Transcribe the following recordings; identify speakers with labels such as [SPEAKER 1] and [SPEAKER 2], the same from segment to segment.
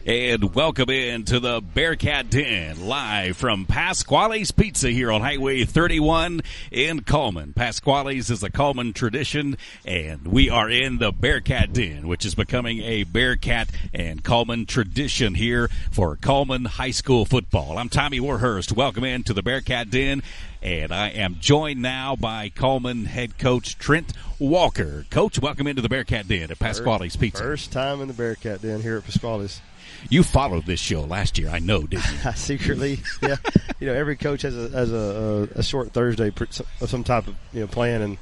[SPEAKER 1] And welcome in to the Bearcat Den, live from Pasqualies Pizza here on Highway 31 in Coleman. Pasqualies is a Coleman tradition, and we are in the Bearcat Den, which is becoming a Bearcat and Coleman tradition here for Coleman High School football. I'm Tommy Warhurst. Welcome in to the Bearcat Den, and I am joined now by Coleman head coach Trent Walker. Coach, welcome into the Bearcat Den at Pasqualies Pizza.
[SPEAKER 2] First time in the Bearcat Den here at Pasqualies.
[SPEAKER 1] You followed this show last year, I know, didn't you?
[SPEAKER 2] Secretly, yeah. Every coach has a short Thursday of some type of plan, and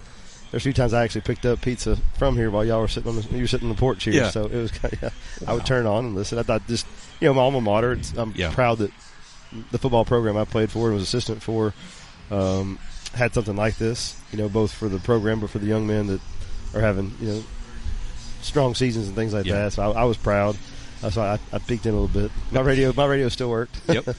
[SPEAKER 2] there's a few times I actually picked up pizza from here while y'all were sitting on the porch here. Yeah. So it was kind of, I would turn on and listen. I thought just my alma mater. I'm proud that the football program I played for and was assistant for had something like this. Both for the program but for the young men that are having strong seasons and things like that. So I was proud. So I peeked in a little bit. My radio still worked.
[SPEAKER 1] Yep.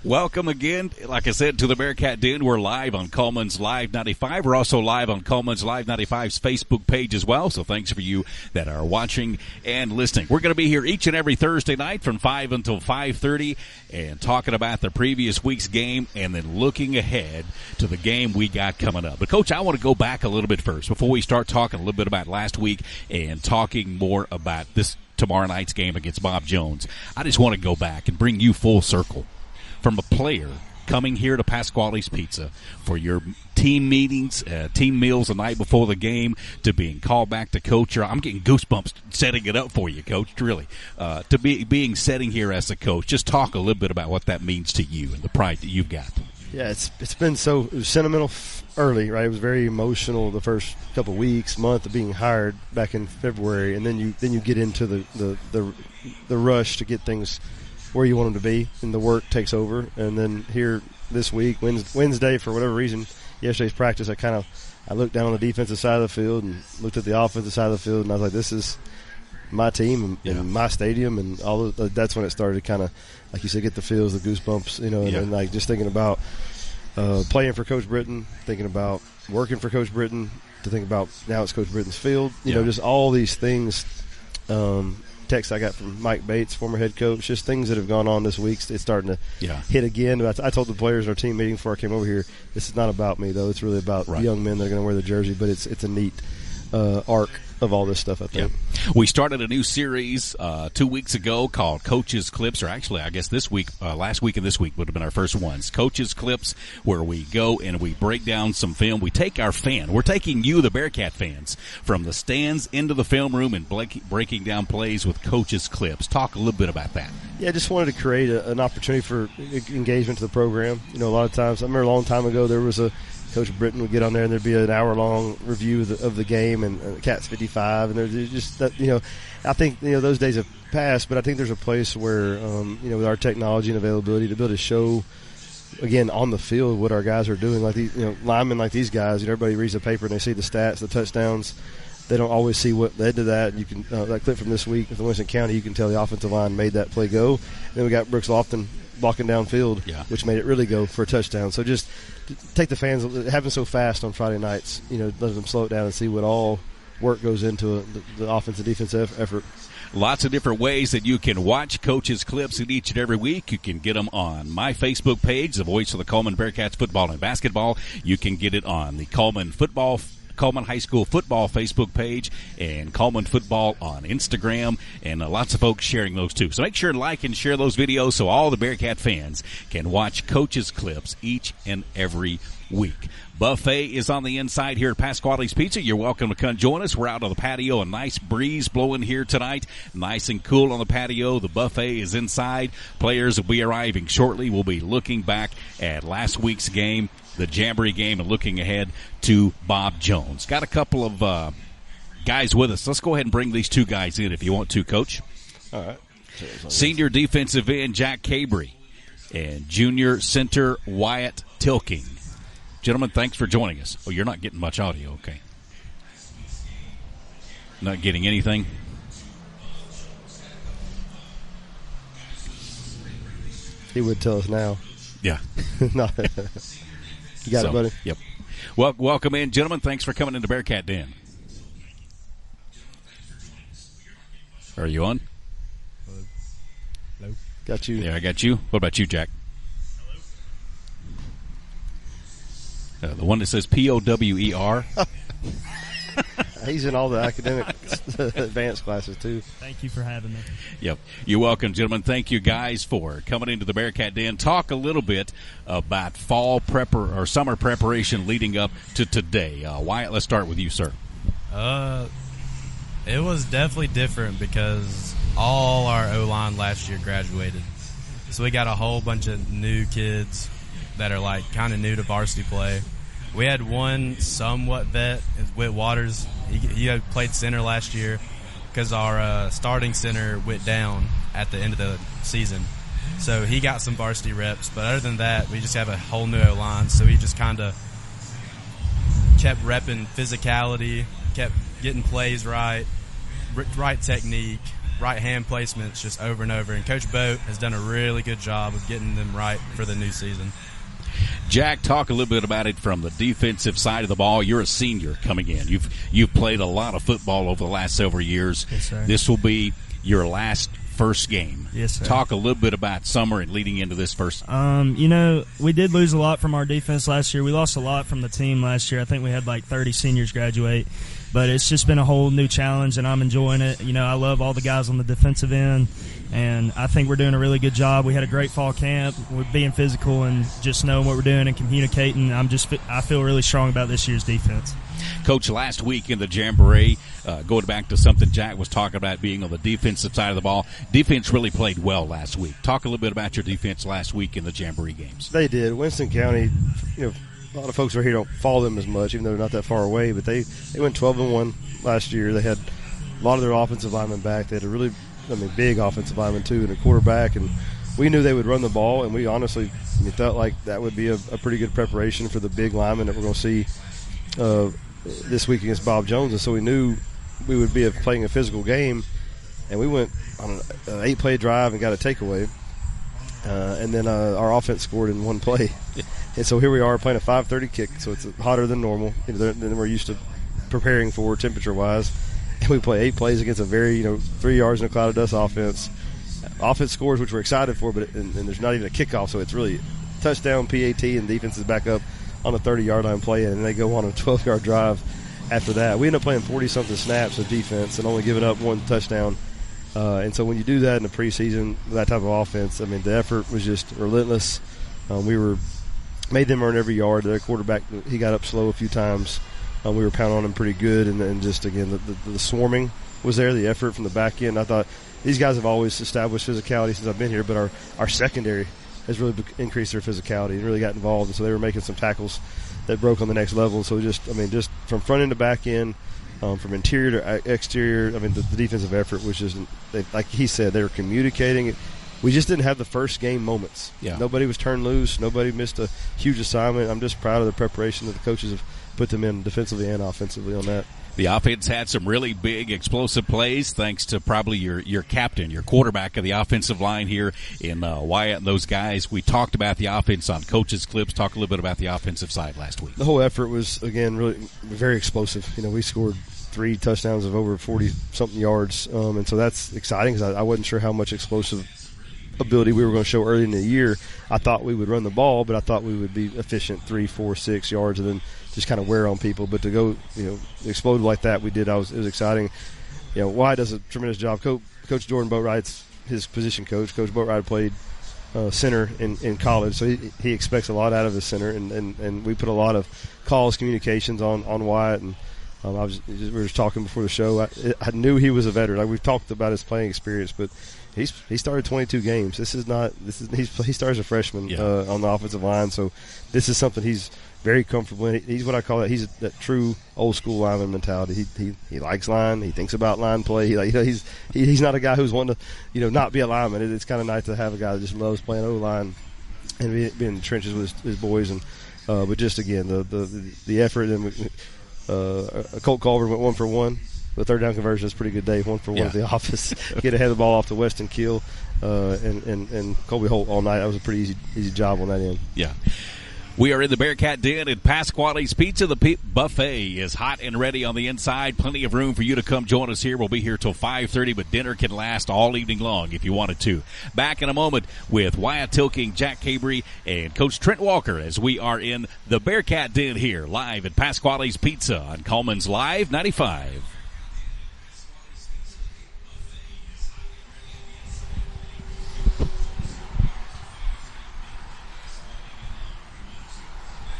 [SPEAKER 1] Welcome again, like I said, to the Bearcat Den. We're live on Coleman's Live 95. We're also live on Coleman's Live 95's Facebook page as well. So thanks for you that are watching and listening. We're going to be here each and every Thursday night from 5 until 5:30 and talking about the previous week's game and then looking ahead to the game we got coming up. But, Coach, I want to go back a little bit first before we start talking a little bit about last week and talking more about this tomorrow night's game against Bob Jones. I just want to go back and bring you full circle from a player coming here to Pasqualies Pizza for your team meetings, team meals the night before the game, to being called back to coach. I'm getting goosebumps setting it up for you, Coach, really. To being sitting here as a coach, just talk a little bit about what that means to you and the pride that you've got.
[SPEAKER 2] Yeah, it was sentimental early, right? It was very emotional the first couple of weeks, month of being hired back in February, and then you get into the rush to get things where you want them to be, and the work takes over. And then here this week, Wednesday, for whatever reason, yesterday's practice, I looked down on the defensive side of the field and looked at the offensive side of the field, and I was like, this is my team and my stadium, and all of, that's when it started to kind of, like you said, get the feels, the goosebumps, and like just thinking about playing for Coach Britton, thinking about working for Coach Britton, to think about now it's Coach Britton's field, just all these things. Text I got from Mike Bates, former head coach, just things that have gone on this week. It's starting to hit again. I told the players in our team meeting before I came over here, this is not about me, though. It's really about the young men that are going to wear the jersey, but it's a neat arc of all this stuff, I think.
[SPEAKER 1] Yeah. We started a new series 2 weeks ago called Coaches Clips, or actually, I guess this week, last week and this week would have been our first ones. Coaches Clips, where we go and we break down some film. We take our fan. We're taking you, the Bearcat fans, from the stands into the film room and breaking down plays with Coaches Clips. Talk a little bit about that.
[SPEAKER 2] Yeah, I just wanted to create an opportunity for engagement to the program. A lot of times, I remember a long time ago, there was Coach Britton would get on there and there'd be an hour-long review of the game and Cats 55, and there's just that, I think those days have passed, but I think there's a place where with our technology and availability to be able to show again on the field what our guys are doing, like these linemen like these guys. Everybody reads the paper and they see the stats, the touchdowns. They don't always see what led to that. You can that clip from this week with Winston County, you can tell the offensive line made that play go. And then we got Brooks Lofton blocking downfield, which made it really go for a touchdown. So just take the fans, having so fast on Friday nights, let them slow it down and see what all work goes into the offensive defensive effort.
[SPEAKER 1] Lots of different ways that you can watch Coaches Clips in each and every week. You can get them on my Facebook page, the voice of the Coleman Bearcats football and basketball. You can get it on the Coleman High School football Facebook page and Coleman football on Instagram, and lots of folks sharing those too. So make sure to like and share those videos so all the Bearcat fans can watch Coaches Clips each and every week. Buffet is on the inside here at Pasqualies Pizza. You're welcome to come join us. We're out on the patio. A nice breeze blowing here tonight. Nice and cool on the patio. The buffet is inside. Players will be arriving shortly. We'll be looking back at last week's game, the Jamboree game, and looking ahead to Bob Jones. Got a couple of guys with us. Let's go ahead and bring these two guys in if you want to, Coach.
[SPEAKER 2] All right.
[SPEAKER 1] Senior defensive end Jack Cabry and junior center Wyatt Tilking. Gentlemen, thanks for joining us. Oh, you're not getting much audio, okay. Not getting anything?
[SPEAKER 2] He would tell us now.
[SPEAKER 1] Yeah.
[SPEAKER 2] No. You got it, buddy?
[SPEAKER 1] Yep. Well, welcome in, gentlemen. Thanks for coming into Bearcat Den. Are you on?
[SPEAKER 3] Hello.
[SPEAKER 2] Got you.
[SPEAKER 1] Yeah, I got you. What about you, Jack? Hello. The one that says POWER.
[SPEAKER 2] He's in all the academic advanced classes, too.
[SPEAKER 3] Thank you for having me.
[SPEAKER 1] Yep. You're welcome, gentlemen. Thank you, guys, for coming into the Bearcat Den. Talk a little bit about summer preparation leading up to today. Wyatt, let's start with you, sir.
[SPEAKER 4] It was definitely different because all our O-line last year graduated. So we got a whole bunch of new kids that are like kind of new to varsity play. We had one somewhat vet, Whit Waters. He had played center last year because our starting center went down at the end of the season. So he got some varsity reps. But other than that, we just have a whole new O-line. So we just kind of kept repping physicality, kept getting plays right technique, right hand placements just over and over. And Coach Boat has done a really good job of getting them right for the new season.
[SPEAKER 1] Jack, talk a little bit about it from the defensive side of the ball. You're a senior coming in. You've played a lot of football over the last several years.
[SPEAKER 3] Yes, sir.
[SPEAKER 1] This will be your last first game.
[SPEAKER 3] Yes, sir.
[SPEAKER 1] Talk a little bit about summer and leading into this first.
[SPEAKER 3] We did lose a lot from our defense last year. We lost a lot from the team last year. I think we had like 30 seniors graduate. But it's just been a whole new challenge, and I'm enjoying it. I love all the guys on the defensive end, and I think we're doing a really good job. We had a great fall camp. We're being physical and just knowing what we're doing and communicating. I feel really strong about this year's defense.
[SPEAKER 1] Coach, last week in the Jamboree, going back to something Jack was talking about being on the defensive side of the ball, defense really played well last week. Talk a little bit about your defense last week in the Jamboree games.
[SPEAKER 2] They did. Winston County, a lot of folks over here don't follow them as much, even though they're not that far away. But they went 12-1 last year. They had a lot of their offensive linemen back. They had a really, big offensive lineman too, and a quarterback. And we knew they would run the ball, and we honestly felt like that would be a pretty good preparation for the big lineman that we're going to see this week against Bob Jones. And so we knew we would be playing a physical game, and we went on an 8-play drive and got a takeaway. And then our offense scored in one play. And so here we are playing a 5:30 kick, so it's hotter than normal than we're used to preparing for temperature-wise. And we play 8 plays against a very 3 yards in a cloud of dust offense. Offense scores, which we're excited for, but and there's not even a kickoff, so it's really touchdown, PAT, and defense is back up on a 30-yard line play, and they go on a 12-yard drive after that. We end up playing 40-something snaps of defense and only giving up 1 touchdown. And so when you do that in the preseason, that type of offense, the effort was just relentless. We made them earn every yard. Their quarterback, he got up slow a few times. We were pounding on him pretty good. And then just, again, the swarming was there, the effort from the back end. I thought these guys have always established physicality since I've been here, but our secondary has really increased their physicality and really got involved. And so they were making some tackles that broke on the next level. So just from front end to back end, from interior to exterior, the defensive effort was just, like he said, they were communicating. We just didn't have the first game moments.
[SPEAKER 1] Yeah.
[SPEAKER 2] Nobody was turned loose. Nobody missed a huge assignment. I'm just proud of the preparation that the coaches have put them in defensively and offensively on that.
[SPEAKER 1] The offense had some really big explosive plays thanks to probably your captain, your quarterback of the offensive line here in Wyatt and those guys. We talked about the offense on Coach's Clips. Talk a little bit about the offensive side last week.
[SPEAKER 2] The whole effort was, again, really very explosive. We scored 3 touchdowns of over 40-something yards, and so that's exciting because I wasn't sure how much explosive ability we were going to show early in the year. I thought we would run the ball, but I thought we would be efficient 3, 4, 6 yards and then just kind of wear on people. But to go, explode like that, we did. It was exciting. Wyatt does a tremendous job. Coach Jordan Boatwright's his position coach. Coach Boatwright played center in college, so he expects a lot out of his center, and we put a lot of calls, communications on Wyatt. And we were just talking before the show. I knew he was a veteran. We've talked about his playing experience, but he started 22 games. He started as a freshman on the offensive line, so this is something he's very comfortable in. He's what I call that. He's that true old school lineman mentality. He likes line. He thinks about line play. He's not a guy who's wanting to not be a lineman. It's kind of nice to have a guy that just loves playing O line and being in the trenches with his boys. And but just again the effort and Colt Culver went 1 for 1. The third down conversion is a pretty good day. 1 for 1 at the office. Get ahead of the ball off to Weston Keel and Colby Holt all night. That was a pretty easy job on that end.
[SPEAKER 1] Yeah. We are in the Bearcat Den at Pasqualies Pizza. The buffet is hot and ready on the inside. Plenty of room for you to come join us here. We'll be here till 5:30, but dinner can last all evening long if you wanted to. Back in a moment with Wyatt Tilking, Jack Cabry, and Coach Trent Walker as we are in the Bearcat Den here live at Pasqualies Pizza on Coleman's Live 95.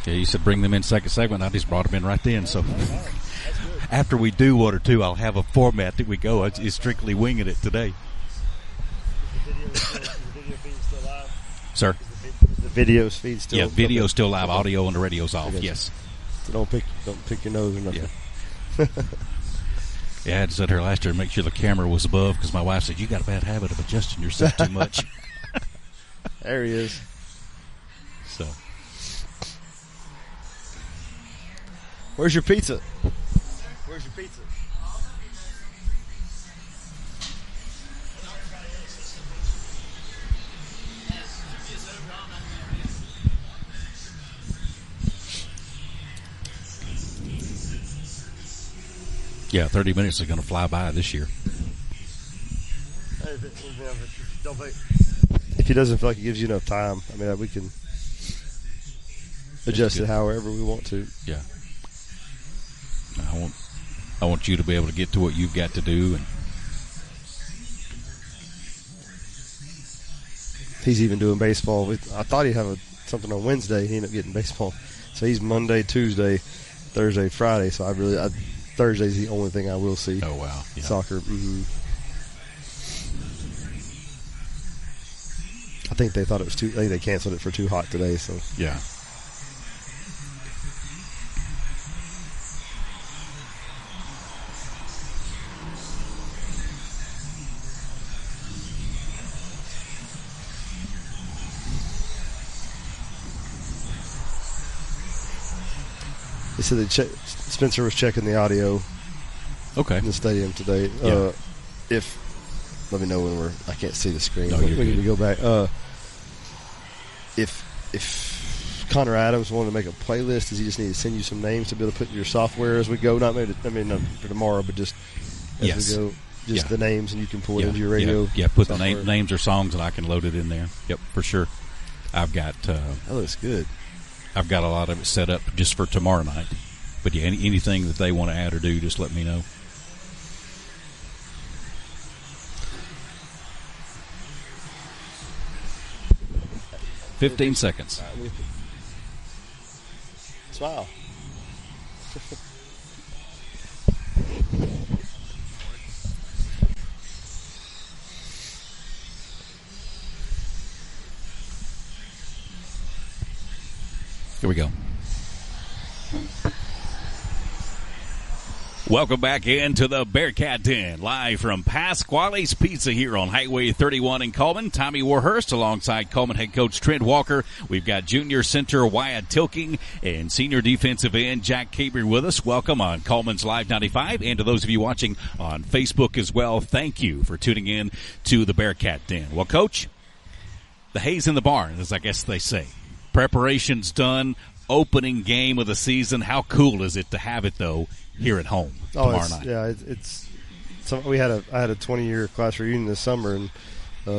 [SPEAKER 1] Yeah, you said bring them in second segment. I just brought them in right then. So after we do one or two, I'll have a format that we go. It's strictly winging it today.
[SPEAKER 2] Is the video feed still live?
[SPEAKER 1] Sir?
[SPEAKER 2] The video feed still?
[SPEAKER 1] Yeah, video's still live. Audio and the radio's off. Yes.
[SPEAKER 2] So don't pick your nose or nothing.
[SPEAKER 1] Yeah. Yeah, I had to sit here last year and make sure the camera was above because my wife said, you got a bad habit of adjusting yourself too much.
[SPEAKER 2] There he is.
[SPEAKER 1] So.
[SPEAKER 2] Where's your pizza? Where's your pizza?
[SPEAKER 1] Yeah, 30 minutes is going to fly by this year.
[SPEAKER 2] If he doesn't feel like he gives you enough time, I mean, we can adjust it however we want to.
[SPEAKER 1] Yeah. I want you to be able to get to what you've got to do. And
[SPEAKER 2] he's even doing baseball. I thought he'd have something on Wednesday. He ended up getting baseball. So he's Monday, Tuesday, Thursday, Friday. So Thursday's the only thing I will see.
[SPEAKER 1] Oh, wow. Yeah.
[SPEAKER 2] Soccer. Mm-hmm. I think they thought it was I think they canceled it for too hot today. So
[SPEAKER 1] yeah.
[SPEAKER 2] They said Spencer was checking the audio.
[SPEAKER 1] Okay.
[SPEAKER 2] In the stadium today.
[SPEAKER 1] Yeah.
[SPEAKER 2] Let me know when I can't see the screen.
[SPEAKER 1] No,
[SPEAKER 2] we need to go back. If Connor Adams wanted to make a playlist, does he just need to send you some names to be able to put in your software as we go? Not maybe, not for tomorrow, but just as we go. Just the names, and you can pull it into your radio.
[SPEAKER 1] Yeah, put
[SPEAKER 2] software.
[SPEAKER 1] the names or songs, and I can load it in there. Yep, for sure. I've got.
[SPEAKER 2] That looks good.
[SPEAKER 1] I've got a lot of it set up just for tomorrow night. But yeah, anything that they want to add or do, just let me know. "15 seconds.
[SPEAKER 2] Smile.
[SPEAKER 1] Here we go. Welcome back into the Bearcat Den, live from Pasqualies Pizza here on Highway 31 in Coleman. Tommy Warhurst alongside Coleman head coach Trent Walker. We've got junior center Wyatt Tilking and senior defensive end Jack Cabry with us. Welcome on Coleman's Live 95. And to those of you watching on Facebook as well, thank you for tuning in to the Bearcat Den. Well, Coach, the hay's in the barn, as I guess they say. Preparation's done. Opening game of the season. How cool is it to have it, though, here at home tomorrow night?
[SPEAKER 2] Yeah, I had a 20-year class reunion this summer, and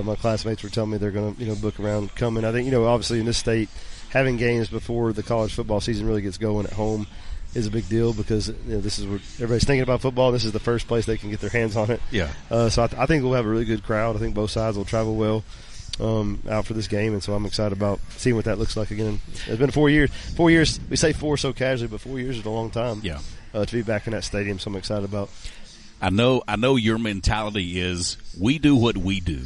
[SPEAKER 2] my classmates were telling me they're going to book around coming. I think obviously in this state, having games before the college football season really gets going at home is a big deal because this is what everybody's thinking about football. This is the first place they can get their hands on it.
[SPEAKER 1] Yeah.
[SPEAKER 2] So I think we'll have a really good crowd. I think both sides will travel well. Out for this game, and so I'm excited about seeing what that looks like again. It's been 4 years. 4 years, we say 4 so casually, but 4 years is a long time.
[SPEAKER 1] Yeah.
[SPEAKER 2] To be back in that stadium, so I'm excited about.
[SPEAKER 1] I know your mentality is we do what we do,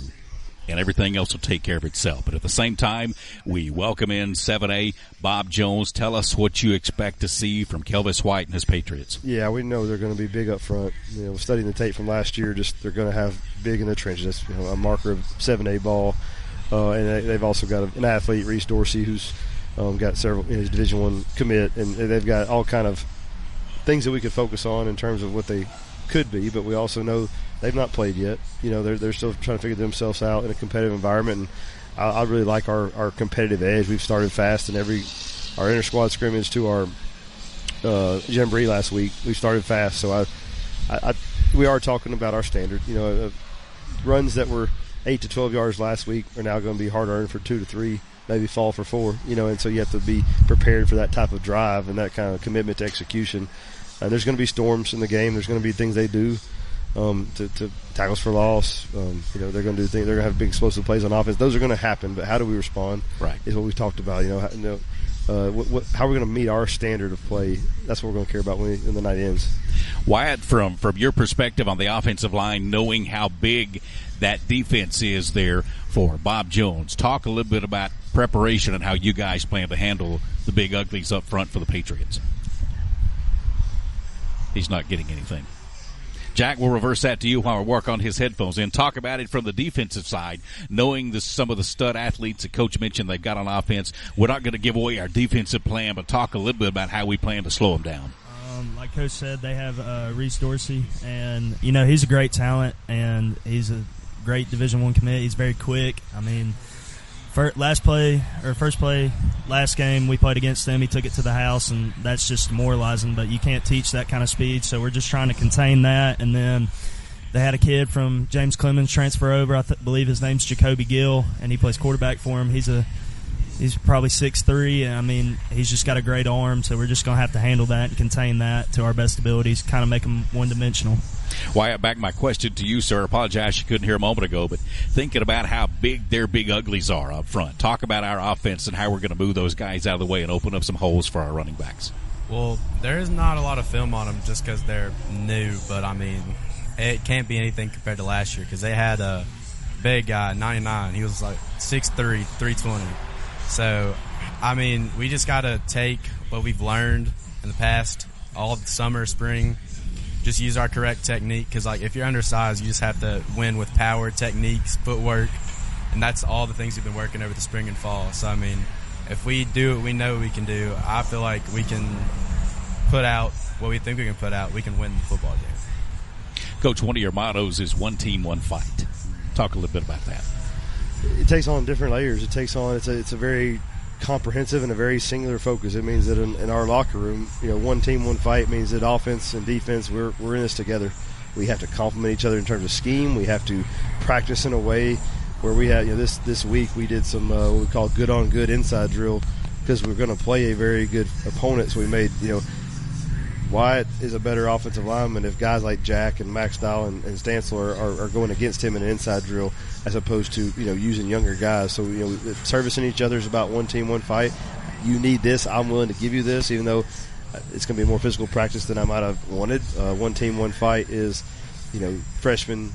[SPEAKER 1] and everything else will take care of itself. But at the same time, we welcome in 7A Bob Jones. Tell us what you expect to see from Kelvis White and his Patriots.
[SPEAKER 2] Yeah, we know they're going to be big up front. Studying the tape from last year, they're going to have big in the trenches. That's a marker of 7A ball. And they've also got an athlete, Reese Dorsey, who's got several his Division I commit, and they've got all kind of things that we could focus on in terms of what they could be. But we also know they've not played yet. They're still trying to figure themselves out in a competitive environment. And I really like our competitive edge. We've started fast in every inter-squad scrimmage to our jamboree last week. We started fast, so we are talking about our standard. Runs that were 8 to 12 yards last week are now going to be hard earned for 2 to 3, maybe fall for 4. And so you have to be prepared for that type of drive and that kind of commitment to execution. There's going to be storms in the game. There's going to be things they do. To tackles for loss, they're going to do things. They're going to have big explosive plays on offense. Those are going to happen, but how do we respond?
[SPEAKER 1] Right,
[SPEAKER 2] is what we've talked about. How are we going to meet our standard of play? That's what we're going to care about when the night ends.
[SPEAKER 1] Wyatt, from your perspective on the offensive line, knowing how big that defense is there for Bob Jones, talk a little bit about preparation and how you guys plan to handle the big uglies up front for the Patriots. He's not getting anything. Jack, we'll reverse that to you while we work on his headphones and talk about it from the defensive side, knowing some of the stud athletes that Coach mentioned they've got on offense. We're not going to give away our defensive plan, but talk a little bit about how we plan to slow them down.
[SPEAKER 3] Like Coach said, they have Reese Dorsey, and, he's a great talent, and he's a great Division I commit. He's very quick. First play, last game we played against them, he took it to the house, and that's just demoralizing, but you can't teach that kind of speed, so we're just trying to contain that. And then they had a kid from James Clemens transfer over. I believe his name's Jacoby Gill, and he plays quarterback for him. He's probably 6'3", and, he's just got a great arm, so we're just going to have to handle that and contain that to our best abilities, kind of make him one-dimensional.
[SPEAKER 1] Wyatt, back my question to you, sir. I apologize you couldn't hear a moment ago, but thinking about how big their big uglies are up front, talk about our offense and how we're going to move those guys out of the way and open up some holes for our running backs.
[SPEAKER 4] Well, there is not a lot of film on them just because they're new, but, it can't be anything compared to last year because they had a big guy, 99. He was like 6'3", 320. So, we just got to take what we've learned in the past, all summer, spring, just use our correct technique because, if you're undersized, you just have to win with power, techniques, footwork, and that's all the things we've been working over the spring and fall. So, if we do what we know we can do, I feel like we can put out what we think we can put out. We can win the football game.
[SPEAKER 1] Coach, one of your mottos is one team, one fight. Talk a little bit about that.
[SPEAKER 2] It takes on different layers. It's a very comprehensive and a very singular focus. It means that in our locker room, one team, one fight means that offense and defense, we're in this together. We have to complement each other in terms of scheme. We have to practice in a way where we have, this week we did some what we call good on good inside drill because we're going to play a very good opponent. So we made, Wyatt is a better offensive lineman if guys like Jack and Max Dahl and Stansel are going against him in an inside drill as opposed to, using younger guys. So, servicing each other is about one team, one fight. You need this. I'm willing to give you this, even though it's going to be more physical practice than I might have wanted. One team, one fight is, freshmen.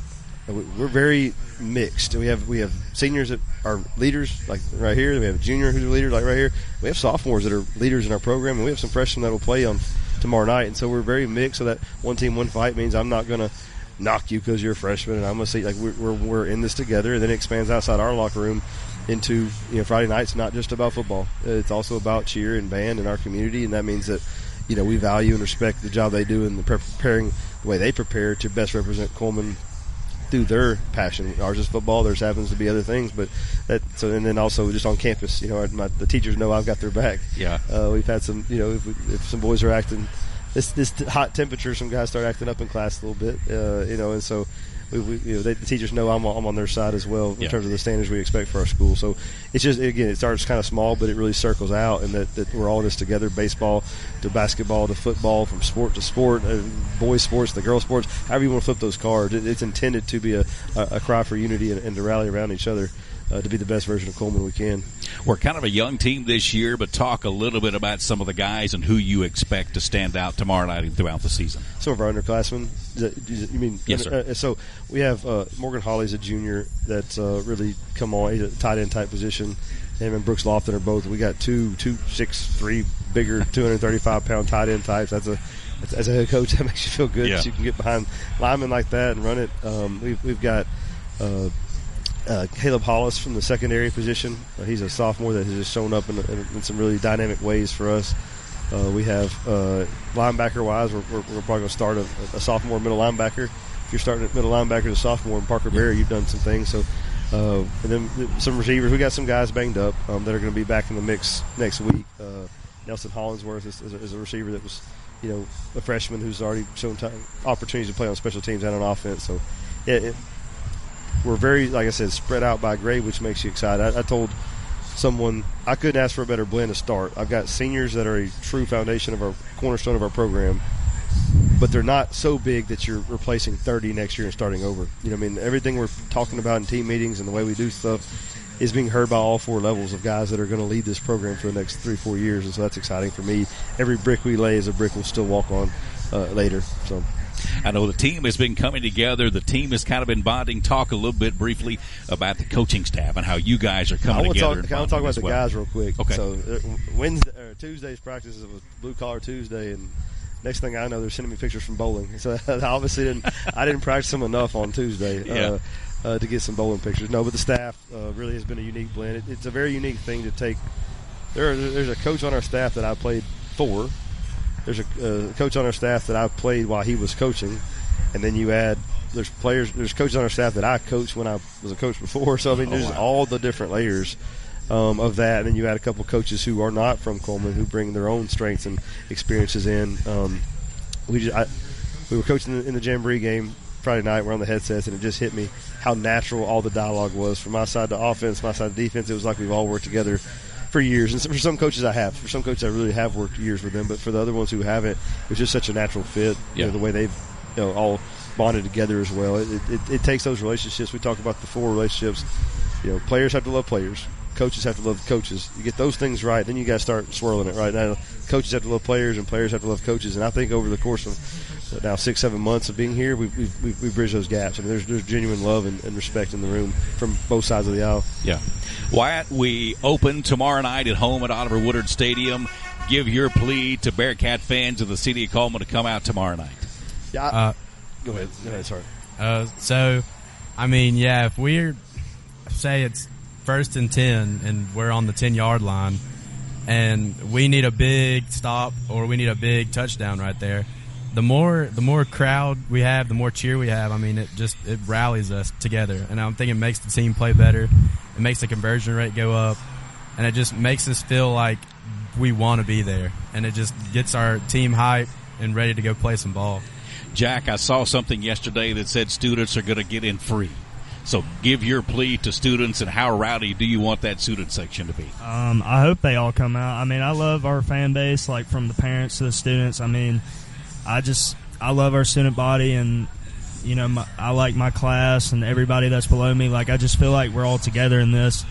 [SPEAKER 2] We're very mixed. We have seniors that are leaders, like right here. We have a junior who's a leader, like right here. We have sophomores that are leaders in our program, and we have some freshmen that will play on tomorrow night. And so we're very mixed. So that one team, one fight means I'm not going to knock you because you're a freshman, and I'm going to say we're in this together. And then it expands outside our locker room into Friday night's not just about football. It's also about cheer and band in our community, and that means that we value and respect the job they do and preparing the way they prepare to best represent Coleman through their passion. Ours is football. Theirs happens to be other things, but and then also just on campus, the teachers know I've got their back.
[SPEAKER 1] Yeah,
[SPEAKER 2] we've had some, if some boys are acting this hot temperature, some guys start acting up in class a little bit, and so the teachers know I'm on their side as well in terms of the standards we expect for our school. So it's just, again, it starts kind of small, but it really circles out, and that we're all in this together, baseball to basketball to football, from sport to sport, boys sports to girls sports, however you want to flip those cards. It's intended to be a cry for unity and to rally around each other. To be the best version of Coleman we can.
[SPEAKER 1] We're kind of a young team this year, but talk a little bit about some of the guys and who you expect to stand out tomorrow night and throughout the season.
[SPEAKER 2] Some of our underclassmen. You mean?
[SPEAKER 1] Yes, sir.
[SPEAKER 2] So we have Morgan Hawley's a junior that's really come on. He's a tight end type position. Him and Brooks Lofton are both. We got two 6'3", bigger, 235-pound tight end types. As a head coach, that makes you feel good. Yeah. You can get behind linemen like that and run it. We've got Caleb Hollis from the secondary position. He's a sophomore that has just shown up in some really dynamic ways for us. We have linebacker-wise, we're probably going to start a sophomore middle linebacker. If you're starting at middle linebacker as a sophomore in Parker Berry, you've done some things. So, and then some receivers. We got some guys banged up that are going to be back in the mix next week. Nelson Hollingsworth is a receiver that was, a freshman who's already shown opportunities to play on special teams and on offense. So we're very, like I said, spread out by grade, which makes you excited. I told someone I couldn't ask for a better blend to start. I've got seniors that are a true foundation of our cornerstone of our program, but they're not so big that you're replacing 30 next year and starting over. Everything we're talking about in team meetings and the way we do stuff is being heard by all four levels of guys that are going to lead this program for the next 3-4 years, and so that's exciting for me. Every brick we lay is a brick we'll still walk on later. So
[SPEAKER 1] I know the team has been coming together. The team has kind of been bonding. Talk a little bit briefly about the coaching staff and how you guys are coming together.
[SPEAKER 2] I want to talk about the guys real quick.
[SPEAKER 1] Okay.
[SPEAKER 2] So Tuesday's practice was Blue Collar Tuesday, and next thing I know, they're sending me pictures from bowling. So I obviously didn't practice them enough on Tuesday. To get some bowling pictures. No, but the staff really has been a unique blend. It's a very unique thing to take. There's a coach on our staff that I played for. There's a coach on our staff that I played while he was coaching, and then you add there's coaches on our staff that I coached when I was a coach before. So there's all the different layers of that, and then you add a couple coaches who are not from Coleman who bring their own strengths and experiences in. We were coaching in the Jamboree game Friday night. We're on the headsets, and it just hit me how natural all the dialogue was. From my side to offense, my side to defense, it was like we've all worked together for years. And for some coaches I have. For some coaches I really have worked years with them. But for the other ones who haven't, it was just such a natural fit.
[SPEAKER 1] Yeah.
[SPEAKER 2] The way they've all bonded together as well. It takes those relationships. We talk about the four relationships. Players have to love players. Coaches have to love coaches. You get those things right, then you got to start swirling it right now. Coaches have to love players, and players have to love coaches. And I think over the course of now 6-7 months of being here, we've bridged those gaps. There's genuine love and respect in the room from both sides of the aisle.
[SPEAKER 1] Yeah. Wyatt, we open tomorrow night at home at Oliver Woodard Stadium. Give your plea to Bearcat fans of the city of Coleman to come out tomorrow night.
[SPEAKER 2] Yeah. Go ahead. Sorry.
[SPEAKER 4] If we're, say it's 1st and 10 and we're on the 10-yard line and we need a big stop or we need a big touchdown right there, the more crowd we have, the more cheer we have. It rallies us together, and I'm thinking it makes the team play better. It makes the conversion rate go up, and it just makes us feel like we want to be there, and it just gets our team hyped and ready to go play some ball.
[SPEAKER 1] Jack, I saw something yesterday that said students are going to get in free. So give your plea to students, and how rowdy do you want that student section to be?
[SPEAKER 3] I hope they all come out. I love our fan base, like from the parents to the students. I love our student body, and I like my class and everybody that's below me. Like, I just feel like we're all together in this.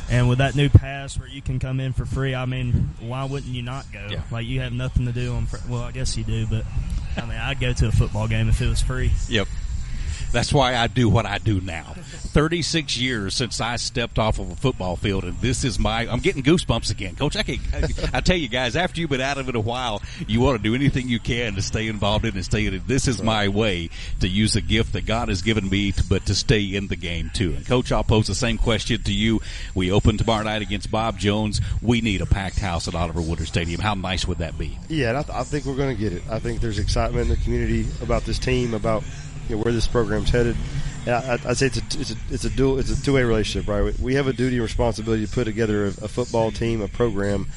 [SPEAKER 3] And with that new pass where you can come in for free, why wouldn't you not go?
[SPEAKER 1] Yeah.
[SPEAKER 3] Like, you have nothing to do well, I guess you do, but I'd go to a football game if it was free.
[SPEAKER 1] Yep. That's why I do what I do now. 36 years since I stepped off of a football field, and this is I'm getting goosebumps again. Coach, I tell you guys, after you've been out of it a while, you want to do anything you can to stay involved in and stay in it. This is my way to use the gift that God has given me, but to stay in the game, too. And, Coach, I'll pose the same question to you. We open tomorrow night against Bob Jones. We need a packed house at Oliver Woodard Stadium. How nice would that be?
[SPEAKER 2] Yeah, and I think we're going to get it. I think there's excitement in the community about this team, about where this program's headed. I'd say it's a two-way relationship, right? We have a duty and responsibility to put together a football team, a program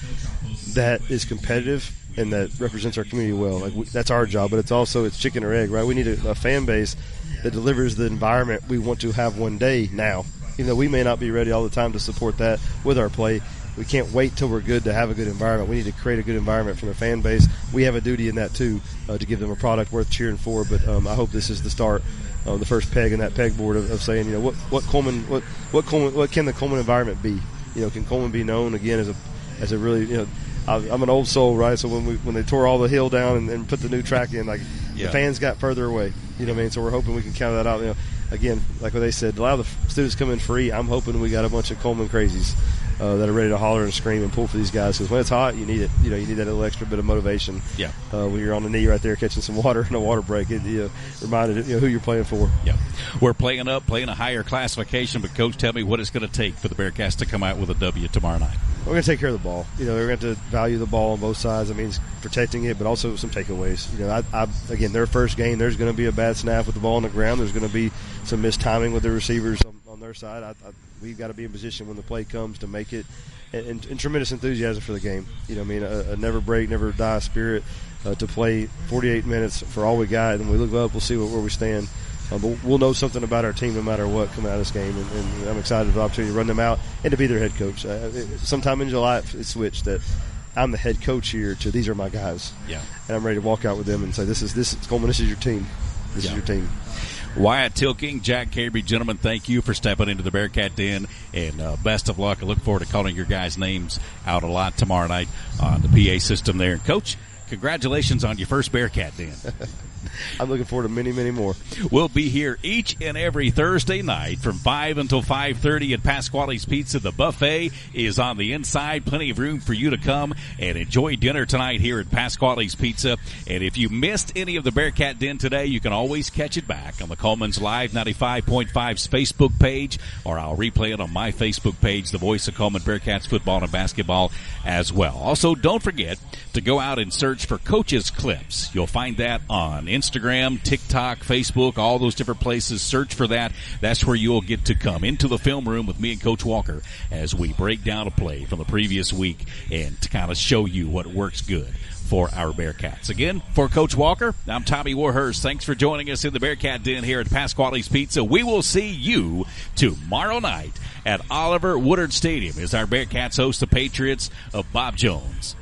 [SPEAKER 2] that is competitive and that represents our community well. That's our job, but it's chicken or egg, right? We need a fan base that delivers the environment we want to have one day now. Even though we may not be ready all the time to support that with our play, we can't wait till we're good to have a good environment. We need to create a good environment from the fan base. We have a duty in that too, to give them a product worth cheering for. But I hope this is the start, the first peg in that pegboard of saying, what can the Coleman environment be? Can Coleman be known again as a really, I'm an old soul, right? So when they tore all the hill down and put the new track in, the fans got further away. You know what I mean? So we're hoping we can counter that out. Again, like what they said, a lot of the students come in free. I'm hoping we got a bunch of Coleman crazies that are ready to holler and scream and pull for these guys, because when it's hot, you need it. You need that little extra bit of motivation.
[SPEAKER 1] Yeah.
[SPEAKER 2] When you're on the knee right there catching some water in a water break, it reminded who you're playing for.
[SPEAKER 1] Yeah. We're playing a higher classification, but Coach, tell me what it's going to take for the Bearcats to come out with a W tomorrow night.
[SPEAKER 2] We're going to take care of the ball. We're going to value the ball on both sides. That means protecting it, but also some takeaways. Again, their first game, there's going to be a bad snap with the ball on the ground. There's going to be some mistiming with the receivers on their side. We've got to be in position when the play comes to make it, and tremendous enthusiasm for the game. You know, I mean, a never break, never die spirit to play 48 minutes for all we got, and when we look up, we'll see where we stand. But we'll know something about our team no matter what coming out of this game, and I'm excited for the opportunity to run them out and to be their head coach. Sometime in July, it switched that I'm the head coach here to these are my guys.
[SPEAKER 1] Yeah. And
[SPEAKER 2] I'm ready to walk out with them and say, this is Coleman, this is your team. This is your team.
[SPEAKER 1] Wyatt Tilking, Jack Carey, gentlemen, thank you for stepping into the Bearcat Den, and best of luck. I look forward to calling your guys' names out a lot tomorrow night on the PA system there. And Coach, congratulations on your first Bearcat Den.
[SPEAKER 2] I'm looking forward to many, many more.
[SPEAKER 1] We'll be here each and every Thursday night from 5 until 5:30 at Pasqualies Pizza. The buffet is on the inside. Plenty of room for you to come and enjoy dinner tonight here at Pasqualies Pizza. And if you missed any of the Bearcat Den today, you can always catch it back on the Coleman's Live 95.5's Facebook page, or I'll replay it on my Facebook page, The Voice of Coleman Bearcats football and basketball as well. Also, don't forget to go out and search for Coach's Clips. You'll find that on Instagram, TikTok, Facebook, all those different places. Search for that. That's where you'll get to come into the film room with me and Coach Walker as we break down a play from the previous week and to kind of show you what works good for our Bearcats. Again, for Coach Walker, I'm Tommy Warhurst. Thanks for joining us in the Bearcat Den here at Pasqualies Pizza. We will see you tomorrow night at Oliver Woodard Stadium as our Bearcats host the Patriots of Bob Jones.